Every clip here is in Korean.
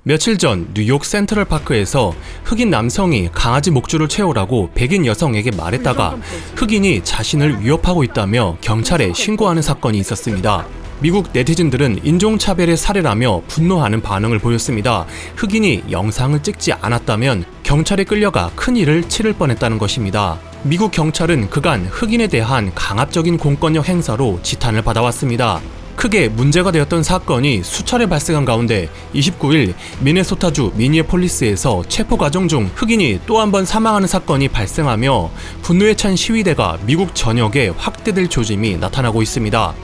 며칠 전 뉴욕 센트럴파크에서 흑인 남성이 강아지 목줄을 채우라고 백인 여성에게 말했다가 흑인이 자신을 위협하고 있다며 경찰에 신고하는 사건이 있었습니다. 미국 네티즌들은 인종차별의 사례라며 분노하는 반응을 보였습니다. 흑인이 영상을 찍지 않았다면 경찰에 끌려가 큰일을 치를 뻔했다는 것입니다. 미국 경찰은 그간 흑인에 대한 강압적인 공권력 행사로 지탄을 받아왔습니다. 크게 문제가 되었던 사건이 수차례 발생한 가운데 29일 미네소타주 미니애폴리스에서 체포 과정 중 흑인이 또 한 번 사망하는 사건이 발생하며 분노에 찬 시위대가 미국 전역에 확대될 조짐이 나타나고 있습니다.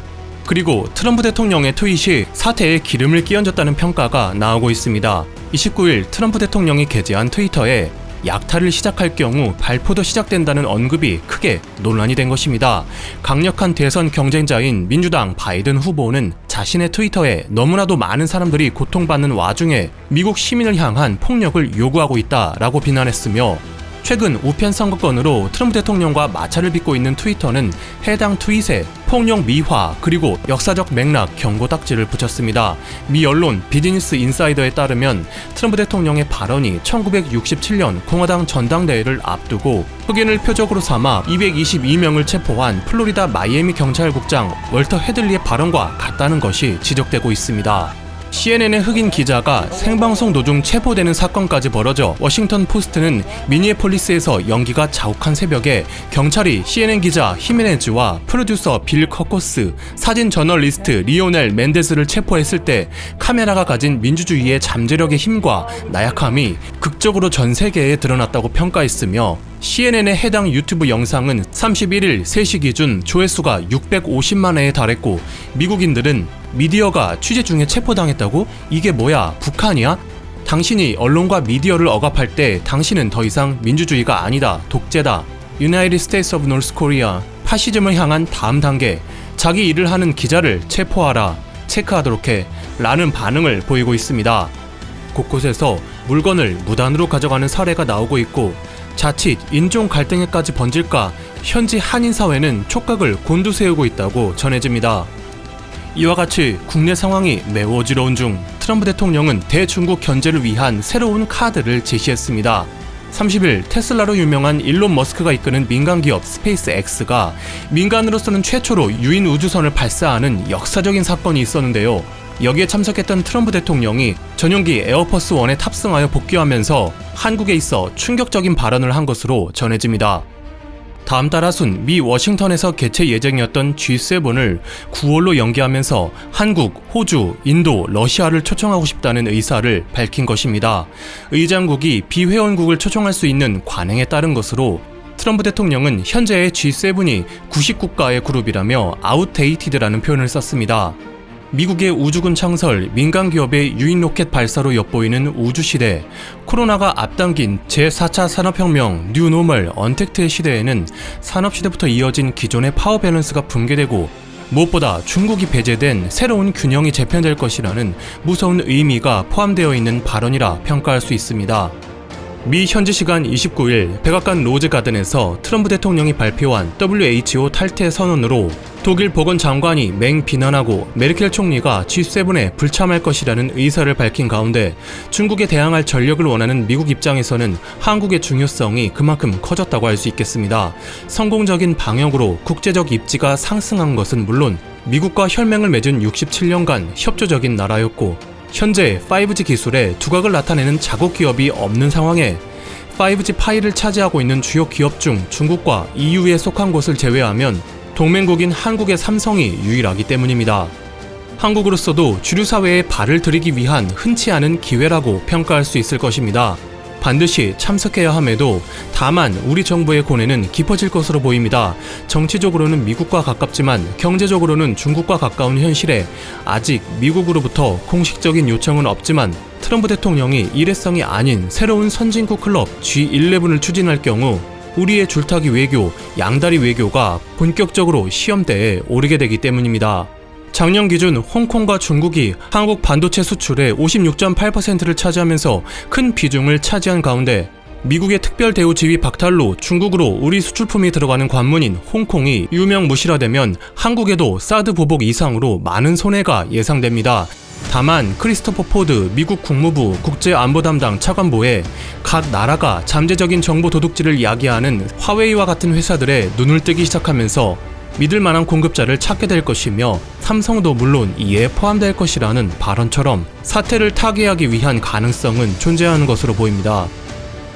그리고 트럼프 대통령의 트윗이 사태에 기름을 끼얹었다는 평가가 나오고 있습니다. 29일 트럼프 대통령이 게재한 트위터에 약탈을 시작할 경우 발포도 시작된다는 언급이 크게 논란이 된 것입니다. 강력한 대선 경쟁자인 민주당 바이든 후보는 자신의 트위터에 너무나도 많은 사람들이 고통받는 와중에 미국 시민을 향한 폭력을 요구하고 있다라고 비난했으며 최근 우편 선거권으로 트럼프 대통령과 마찰을 빚고 있는 트위터는 해당 트윗에 폭력 미화 그리고 역사적 맥락 경고 딱지를 붙였습니다. 미 언론 비즈니스 인사이더에 따르면 트럼프 대통령의 발언이 1967년 공화당 전당대회를 앞두고 흑인을 표적으로 삼아 222명을 체포한 플로리다 마이애미 경찰국장 월터 헤들리의 발언과 같다는 것이 지적되고 있습니다. CNN의 흑인 기자가 생방송 도중 체포되는 사건까지 벌어져 워싱턴 포스트는 미니애폴리스에서 연기가 자욱한 새벽에 경찰이 CNN 기자 히메네즈와 프로듀서 빌 커코스, 사진 저널리스트 리오넬 멘데스를 체포했을 때 카메라가 가진 민주주의의 잠재력의 힘과 나약함이 극적으로 전 세계에 드러났다고 평가했으며 CNN의 해당 유튜브 영상은 31일 3시 기준 조회수가 650만 회에 달했고 미국인들은 미디어가 취재 중에 체포당했다고? 이게 뭐야? 북한이야? 당신이 언론과 미디어를 억압할 때 당신은 더 이상 민주주의가 아니다. 독재다. United States of North Korea. 파시즘을 향한 다음 단계. 자기 일을 하는 기자를 체포하라. 체크하도록 해. 라는 반응을 보이고 있습니다. 곳곳에서 물건을 무단으로 가져가는 사례가 나오고 있고 자칫 인종 갈등에까지 번질까 현지 한인 사회는 촉각을 곤두세우고 있다고 전해집니다. 이와 같이 국내 상황이 매우 어지러운 중 트럼프 대통령은 대중국 견제를 위한 새로운 카드를 제시했습니다. 30일 테슬라로 유명한 일론 머스크가 이끄는 민간기업 스페이스X가 민간으로서는 최초로 유인 우주선을 발사하는 역사적인 사건이 있었는데요. 여기에 참석했던 트럼프 대통령이 전용기 에어포스 1에 탑승하여 복귀하면서 한국에 있어 충격적인 발언을 한 것으로 전해집니다. 다음 달 하순 미 워싱턴에서 개최 예정이었던 G7을 9월로 연기하면서 한국, 호주, 인도, 러시아를 초청하고 싶다는 의사를 밝힌 것입니다. 의장국이 비회원국을 초청할 수 있는 관행에 따른 것으로 트럼프 대통령은 현재의 G7이 90국가의 그룹이라며 아웃데이티드라는 표현을 썼습니다. 미국의 우주군 창설, 민간기업의 유인 로켓 발사로 엿보이는 우주시대, 코로나가 앞당긴 제4차 산업혁명, 뉴노멀, 언택트의 시대에는 산업시대부터 이어진 기존의 파워 밸런스가 붕괴되고 무엇보다 중국이 배제된 새로운 균형이 재편될 것이라는 무서운 의미가 포함되어 있는 발언이라 평가할 수 있습니다. 미 현지 시간 29일 백악관 로즈 가든에서 트럼프 대통령이 발표한 WHO 탈퇴 선언으로 독일 보건장관이 맹비난하고 메르켈 총리가 G7에 불참할 것이라는 의사를 밝힌 가운데 중국에 대항할 전력을 원하는 미국 입장에서는 한국의 중요성이 그만큼 커졌다고 할 수 있겠습니다. 성공적인 방역으로 국제적 입지가 상승한 것은 물론 미국과 혈맹을 맺은 67년간 협조적인 나라였고 현재 5G 기술에 두각을 나타내는 자국 기업이 없는 상황에 5G 파이를 차지하고 있는 주요 기업 중 중국과 EU에 속한 곳을 제외하면 동맹국인 한국의 삼성이 유일하기 때문입니다. 한국으로서도 주류 사회에 발을 들이기 위한 흔치 않은 기회라고 평가할 수 있을 것입니다. 반드시 참석해야 함에도 다만 우리 정부의 고뇌는 깊어질 것으로 보입니다. 정치적으로는 미국과 가깝지만 경제적으로는 중국과 가까운 현실에 아직 미국으로부터 공식적인 요청은 없지만 트럼프 대통령이 일회성이 아닌 새로운 선진국 클럽 G11을 추진할 경우 우리의 줄타기 외교, 양다리 외교가 본격적으로 시험대에 오르게 되기 때문입니다. 작년 기준 홍콩과 중국이 한국 반도체 수출의 56.8%를 차지하면서 큰 비중을 차지한 가운데 미국의 특별대우지휘 박탈로 중국으로 우리 수출품이 들어가는 관문인 홍콩이 유명무실화되면 한국에도 사드 보복 이상으로 많은 손해가 예상됩니다. 다만 크리스토퍼 포드 미국 국무부 국제안보담당 차관보에 각 나라가 잠재적인 정보 도둑질을 야기하는 화웨이와 같은 회사들의 눈을 뜨기 시작하면서 믿을 만한 공급자를 찾게 될 것이며 삼성도 물론 이에 포함될 것이라는 발언처럼 사태를 타개하기 위한 가능성은 존재하는 것으로 보입니다.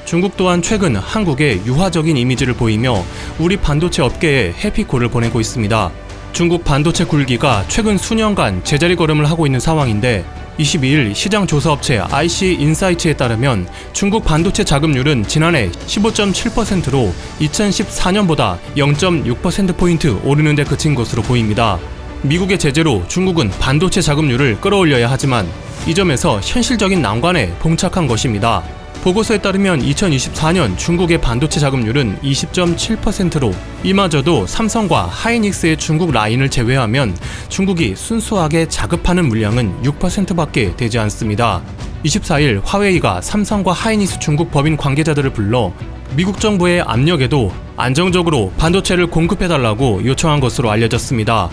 중국 또한 최근 한국에 유화적인 이미지를 보이며 우리 반도체 업계에 해피콜을 보내고 있습니다. 중국 반도체 굴기가 최근 수년간 제자리 걸음을 하고 있는 상황인데 22일 시장 조사업체 IC 인사이츠에 따르면 중국 반도체 자금률은 지난해 15.7%로 2014년보다 0.6%포인트 오르는 데 그친 것으로 보입니다. 미국의 제재로 중국은 반도체 자금률을 끌어올려야 하지만 이 점에서 현실적인 난관에 봉착한 것입니다. 보고서에 따르면 2024년 중국의 반도체 자금률은 20.7%로 이마저도 삼성과 하이닉스의 중국 라인을 제외하면 중국이 순수하게 자급하는 물량은 6%밖에 되지 않습니다. 24일 화웨이가 삼성과 하이닉스 중국 법인 관계자들을 불러 미국 정부의 압력에도 안정적으로 반도체를 공급해달라고 요청한 것으로 알려졌습니다.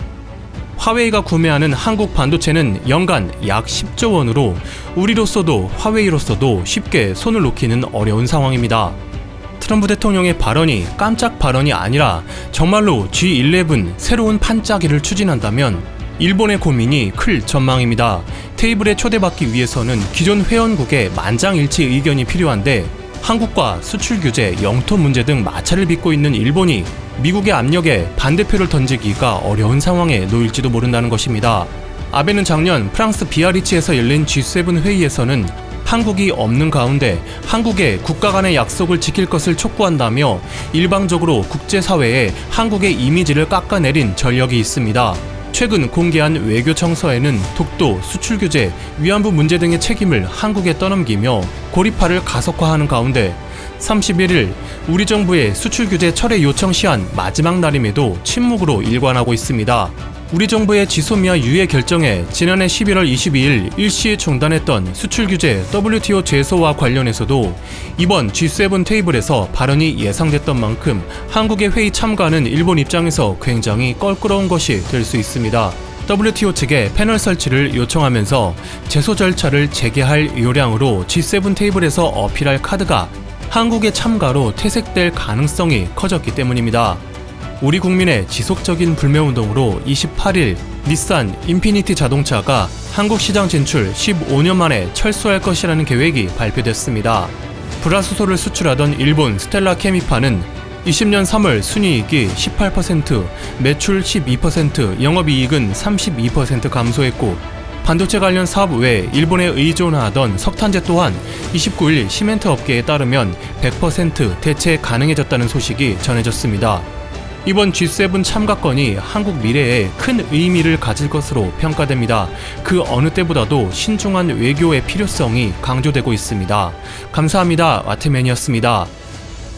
화웨이가 구매하는 한국 반도체는 연간 약 10조 원으로 우리로서도 화웨이로서도 쉽게 손을 놓기는 어려운 상황입니다. 트럼프 대통령의 발언이 깜짝 발언이 아니라 정말로 G11 새로운 판짜기를 추진한다면 일본의 고민이 클 전망입니다. 테이블에 초대받기 위해서는 기존 회원국의 만장일치 의견이 필요한데 한국과 수출 규제, 영토 문제 등 마찰을 빚고 있는 일본이 미국의 압력에 반대표를 던지기가 어려운 상황에 놓일지도 모른다는 것입니다. 아베는 작년 프랑스 비아리츠에서 열린 G7 회의에서는 한국이 없는 가운데 한국의 국가 간의 약속을 지킬 것을 촉구한다며 일방적으로 국제사회에 한국의 이미지를 깎아내린 전력이 있습니다. 최근 공개한 외교 청서에는 독도, 수출 규제, 위안부 문제 등의 책임을 한국에 떠넘기며 고립화를 가속화하는 가운데 31일 우리 정부의 수출 규제 철회 요청 시한 마지막 날임에도 침묵으로 일관하고 있습니다. 우리 정부의 지소미아 유예 결정에 지난해 11월 22일 일시 중단했던 수출 규제 WTO 제소와 관련해서도 이번 G7 테이블에서 발언이 예상됐던 만큼 한국의 회의 참가는 일본 입장에서 굉장히 껄끄러운 것이 될 수 있습니다. WTO 측에 패널 설치를 요청하면서 제소 절차를 재개할 요량으로 G7 테이블에서 어필할 카드가 한국의 참가로 퇴색될 가능성이 커졌기 때문입니다. 우리 국민의 지속적인 불매운동으로 28일 닛산 인피니티 자동차가 한국 시장 진출 15년 만에 철수할 것이라는 계획이 발표됐습니다. 불화수소를 수출하던 일본 스텔라 케미파는 20년 3월 순이익이 18%, 매출 12%, 영업이익은 32% 감소했고 반도체 관련 사업 외에 일본에 의존하던 석탄재 또한 29일 시멘트 업계에 따르면 100% 대체 가능해졌다는 소식이 전해졌습니다. 이번 G7 참가권이 한국 미래에 큰 의미를 가질 것으로 평가됩니다. 그 어느 때보다도 신중한 외교의 필요성이 강조되고 있습니다. 감사합니다. 와트맨이었습니다.